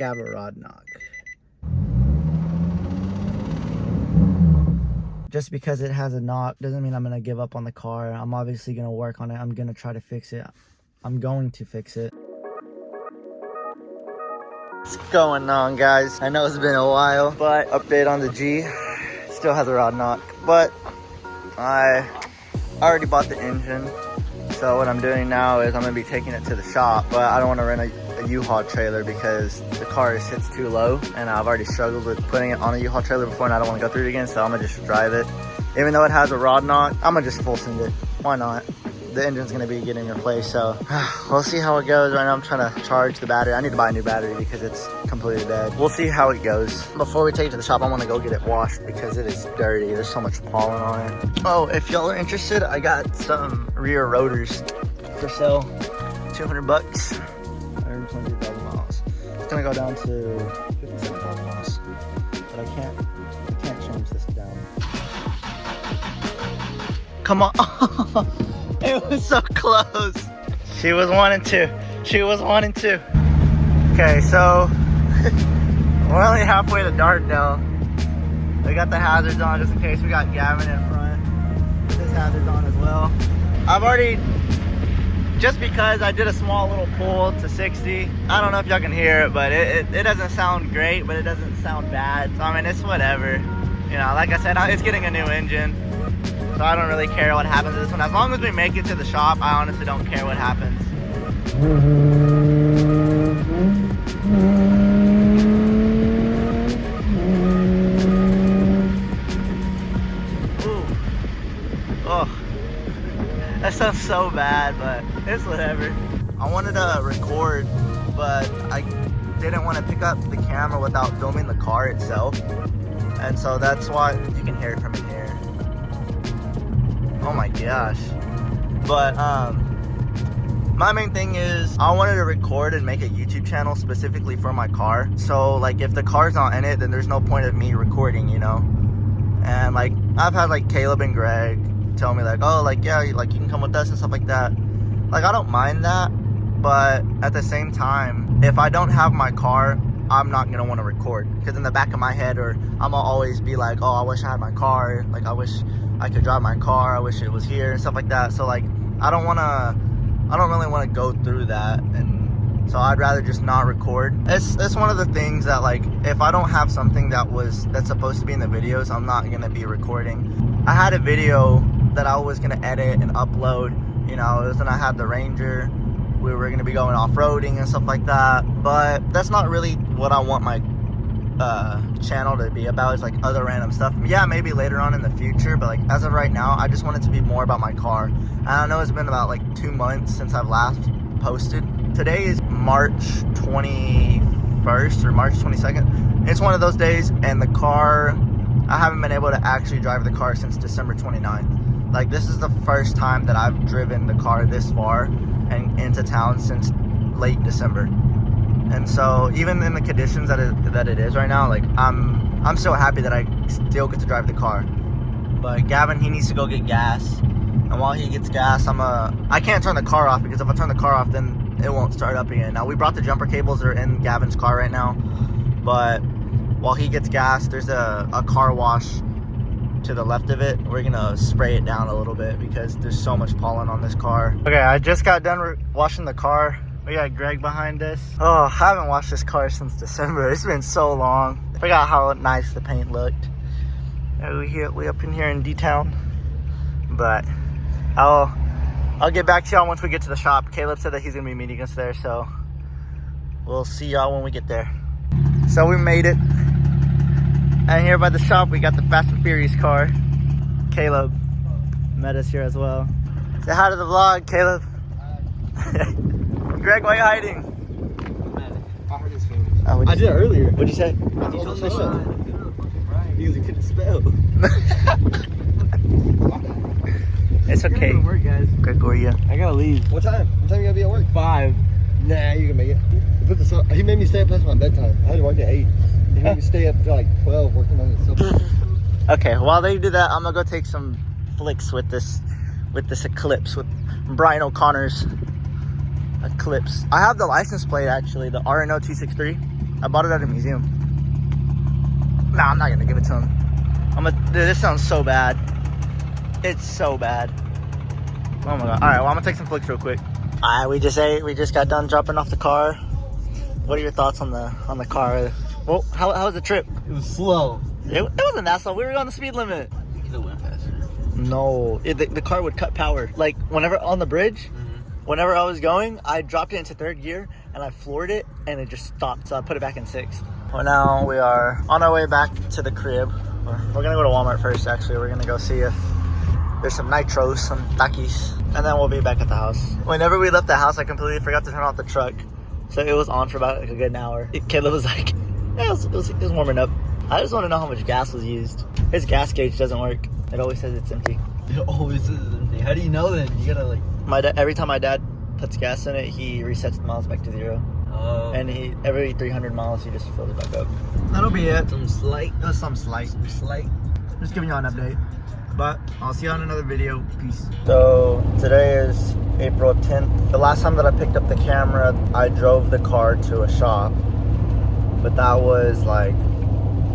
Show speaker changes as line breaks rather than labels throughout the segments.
have a rod knock. Just because it has a knock doesn't mean I'm gonna give up on the car. I'm obviously gonna work on it. I'm gonna try to fix it. I'm going to fix it. What's going on, guys? I know it's been a while, but update on the G. Still has a rod knock, but I already bought the engine. So what I'm doing now is I'm gonna be taking it to the shop, but I don't want to rent a U-Haul trailer because the car sits too low, and I've already struggled with putting it on a U-Haul trailer before, and I don't want to go through it again. So I'm gonna just drive it. Even though it has a rod knock, I'm gonna just full send it. Why not? The engine's gonna be getting replaced, so we'll see how it goes. Right now I'm trying to charge the battery. I need to buy a new battery because it's completely dead. We'll see how it goes. Before we take it to the shop, I want to go get it washed because it is dirty. There's so much pollen on it. Oh, if y'all are interested, I got some rear rotors for sale. 200 bucks. 122,000 miles. It's gonna go down to 57,000 miles, but I can't change this down. Come on. It was so close. She was wanting to. She was wanting to. Okay, so we're only halfway to Dartdale. We got the hazards on just in case. We got Gavin in front. His hazards on as well. I've already, just because I did a small little pull to 60. I don't know if y'all can hear it, but it doesn't sound great, but it doesn't sound bad. So I mean, it's whatever. You know, like I said, it's getting a new engine. So I don't really care what happens to this one. As long as we make it to the shop, I honestly don't care what happens. Ooh. Oh. That sounds so bad, but it's whatever. I wanted to record, but I didn't want to pick up the camera without filming the car itself. And so that's why you can hear it from in here. Oh my gosh. But my main thing is I wanted to record and make a YouTube channel specifically for my car. So like if the car's not in it, then there's no point of me recording, you know. And like I've had like Caleb and Greg tell me like, oh, like yeah, like you can come with us and stuff like that. Like I don't mind that, but at the same time, if I don't have my car, I'm not gonna want to record, because in the back of my head, or I'm gonna always be like, oh, I wish I had my car, like I wish I could drive my car, I wish it was here and stuff like that. So like I don't really want to go through that, and so I'd rather just not record. It's one of the things that, like, if I don't have something that's supposed to be in the videos, I'm not gonna be recording. I had a video that I was gonna edit and upload, you know. It was when I had the Ranger. We were gonna be going off-roading and stuff like that, but that's not really what I want my channel to be about. Is like other random stuff. Yeah, maybe later on in the future, but like as of right now, I just want it to be more about my car. And I know it's been about like 2 months since I've last posted. Today is March 21st or March 22nd. It's one of those days, and the car, I haven't been able to actually drive the car since December 29th. Like this is the first time that I've driven the car this far and into town since late December. And so even in the conditions that it is right now, like I'm so happy that I still get to drive the car. But Gavin, he needs to go get gas, and while he gets gas, I can't turn the car off, because if I turn the car off, then it won't start up again. Now we brought the jumper cables that are in Gavin's car right now, but while he gets gas, there's a car wash to the left of it. We're gonna spray it down a little bit because there's so much pollen on this car. Okay, I just got done washing the car. We got Greg behind us. Oh, I haven't washed this car since December. It's been so long. Forgot how nice the paint looked. We up in here in D-Town. But I'll get back to y'all once we get to the shop. Caleb said that he's gonna be meeting us there, so we'll see y'all when we get there. So we made it. And here by the shop, we got the Fast and Furious car. Caleb met us here as well. Say hi to the vlog, Caleb. Greg, why are you hiding?
I heard his famous. I did it earlier.
What'd you say?
I told him to shut up. Because he couldn't spell.
It's okay.
Good work, guys.
Gregoria.
I gotta leave. What time? What time you gotta be at work? 5. Nah, you can make it. He made me stay up past my bedtime. I had to work at 8. He made me stay up till like 12 working on his.
Okay, while they do that, I'm gonna go take some flicks with this Eclipse, with Brian O'Connor's Eclipse. I have the license plate actually, the RNO 263. I bought it at a museum. Nah, I'm not gonna give it to him. Dude, this sounds so bad. It's so bad. Oh my god. Alright, well I'm gonna take some flicks real quick. Alright, we just ate. We just got done dropping off the car. What are your thoughts on the car? Well, how was the trip?
It was slow.
It wasn't that slow. We were on the speed limit.
You could have went faster.
No, the car would cut power. Like whenever on the bridge, whenever I was going, I dropped it into third gear and I floored it and it just stopped. So I put it back in sixth. Well, now we are on our way back to the crib. We're gonna go to Walmart first. Actually, we're gonna go see if there's some nitros, some takis, and then we'll be back at the house. Whenever we left the house, I completely forgot to turn off the truck, so it was on for about like a good hour. Caleb was like, yeah, it was warming up. I just want to know how much gas was used. His gas gauge doesn't work. It always says it's empty.
It always is empty. How do you know then? You gotta like.
Every time my dad puts gas in it, he resets the miles back to 0.
Oh.
And every 300 miles, he just fills it back up. That'll be it.
Some slight.
Some slight. Just giving you an update. But I'll see you on another video. Peace. So today is April 10th. The last time that I picked up the camera, I drove the car to a shop. But that was like,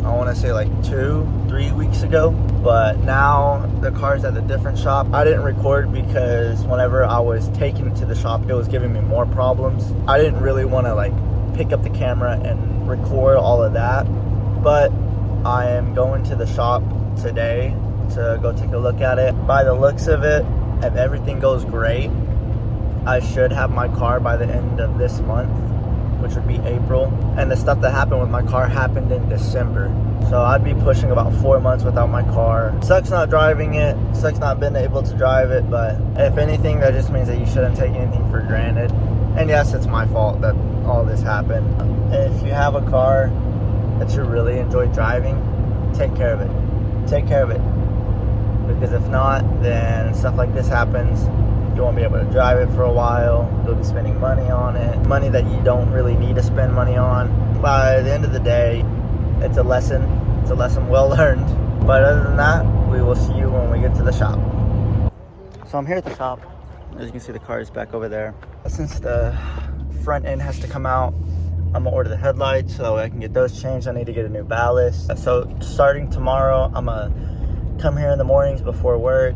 I want to say like 2-3 weeks ago. But now the car's at a different shop. I didn't record because whenever I was taking it to the shop, it was giving me more problems. I didn't really want to like pick up the camera and record all of that. But I am going to the shop today to go take a look at it. By the looks of it, if everything goes great, I should have my car by the end of this month, which would be April. And the stuff that happened with my car happened in December. So I'd be pushing about 4 months without my car. Sucks not driving it, sucks not being able to drive it, but if anything, that just means that you shouldn't take anything for granted. And yes, it's my fault that all this happened. If you have a car that you really enjoy driving, take care of it. Take care of it. Because if not, then stuff like this happens. You won't be able to drive it for a while. You'll be spending money on it. Money that you don't really need to spend money on. By the end of the day, it's a lesson. It's a lesson well learned. But other than that, we will see you when we get to the shop. So I'm here at the shop. As you can see, the car is back over there. Since the front end has to come out, I'm gonna order the headlights so that way I can get those changed. I need to get a new ballast. So starting tomorrow, I'm gonna come here in the mornings before work.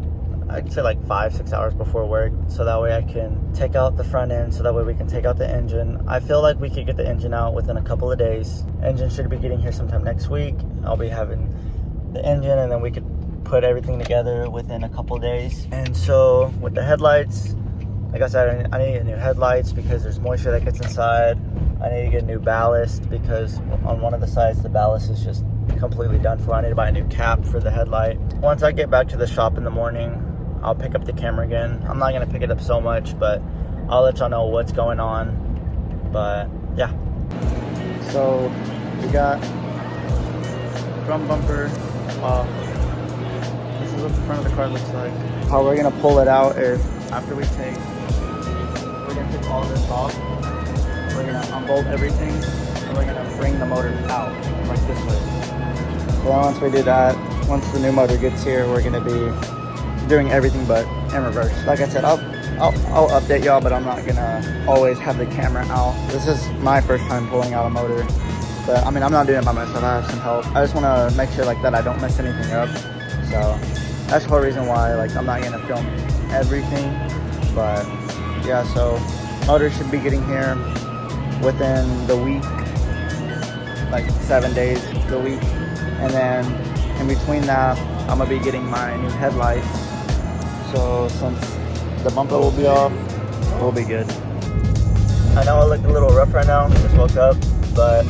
I'd say like 5-6 hours before work, so that way I can take out the front end, so that way we can take out the engine. I feel like we could get the engine out within a couple of days. Engine should be getting here sometime next week. I'll be having the engine, and then we could put everything together within a couple of days. And so with the headlights, like I said, I need new headlights because there's moisture that gets inside. I need to get a new ballast because on one of the sides the ballast is just completely done for. I need to buy a new cap for the headlight. Once I get back to the shop in the morning, I'll pick up the camera again. I'm not gonna pick it up so much, but I'll let y'all know what's going on. But yeah. So we got front bumper off. This is what the front of the car looks like. How we're gonna pull it out is after we're gonna take all this off. We're gonna unbolt everything and we're gonna bring the motor out like this way. So then once we do that, once the new motor gets here, we're gonna be doing everything but in reverse. Like I said, I'll update y'all, but I'm not gonna always have the camera out. This is my first time pulling out a motor, but I mean, I'm not doing it by myself. I have some help. I just want to make sure like that I don't mess anything up. So that's the whole reason why like I'm not gonna film everything. But yeah, so motor should be getting here within the week, like 7 days the week, and then in between that, I'm gonna be getting my new headlights. So since the bumper will be off, we'll be good. I know I look a little rough right now, just woke up, but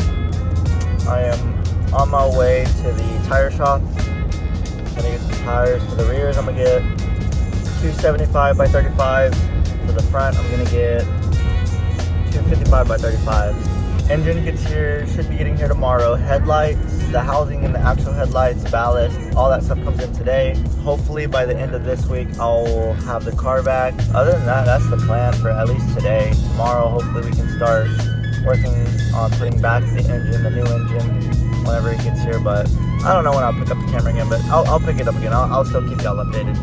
I am on my way to the tire shop. I'm gonna get some tires for the rears. I'm gonna get 275 by 35. For the front, I'm gonna get 255 by 35. Engine gets here, should be getting here tomorrow. Headlights, the housing and the actual headlights, ballast, all that stuff comes in today. Hopefully by the end of this week, I'll have the car back. Other than that, that's the plan for at least today. Tomorrow, hopefully we can start working on putting back the engine, the new engine, whenever it gets here. But I don't know when I'll pick up the camera again, but I'll pick it up again. I'll still keep y'all updated.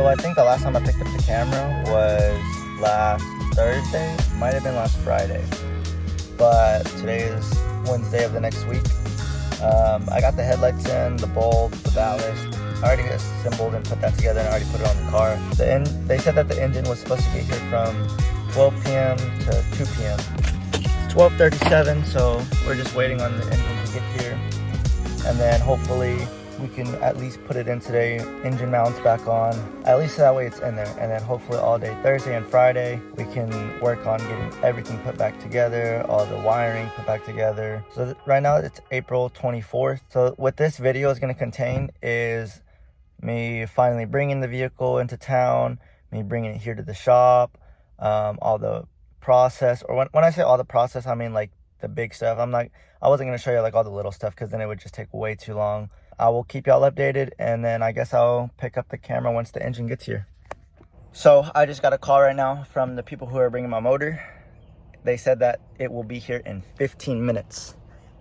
I think the last time I picked up the camera was last Thursday. Might have been last Friday. But today is Wednesday of the next week. I got the headlights in, the bulb, the ballast. I already assembled and put that together and I already put it on the car. They said that the engine was supposed to get here from 12 p.m. to 2 p.m. It's 12:37, so we're just waiting on the engine to get here. And then hopefully we can at least put it in today, engine mounts back on. At least that way it's in there. And then hopefully all day Thursday and Friday, we can work on getting everything put back together, all the wiring put back together. So right now it's April 24th. So what this video is gonna contain is me finally bringing the vehicle into town, me bringing it here to the shop, all the process, or when I say all the process, I mean like the big stuff. I wasn't going to show you like all the little stuff because then it would just take way too long. I will keep y'all updated, and then I guess I'll pick up the camera once the engine gets here. So I just got a call right now from the people who are bringing my motor. They said that it will be here in 15 minutes.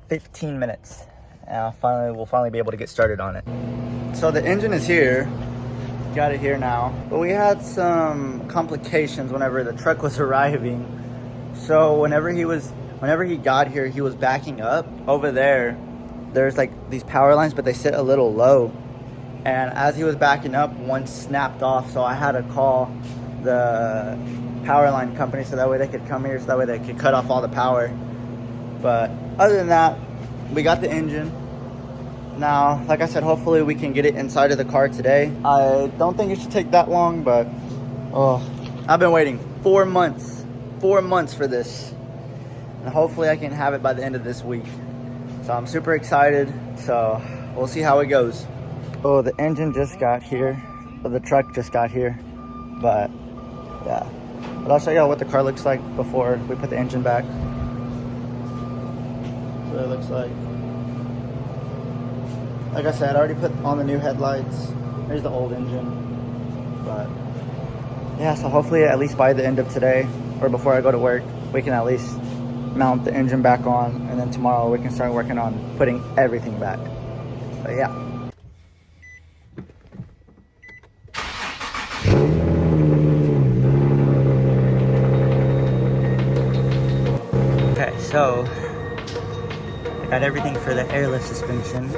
15 minutes. And we'll finally be able to get started on it. So the engine is here. Got it here now. But we had some complications whenever the truck was arriving. So whenever he got here, he was backing up. Over there, there's like these power lines, but they sit a little low. And as he was backing up, one snapped off. So I had to call the power line company so that way they could come here, so that way they could cut off all the power. But other than that, we got the engine. Now, like I said, hopefully we can get it inside of the car today. I don't think it should take that long, but I've been waiting 4 months for this. And hopefully I can have it by the end of this week. So I'm super excited. So we'll see how it goes. Oh, the engine just got here. Or the truck just got here. But yeah. But I'll show y'all what the car looks like before we put the engine back. So it looks like. Like I said, I already put on the new headlights. There's the old engine. But yeah, so hopefully at least by the end of today or before I go to work, we can at least mount the engine back on, and then tomorrow we can start working on putting everything back. So yeah. Okay, so I got everything for the airless suspension.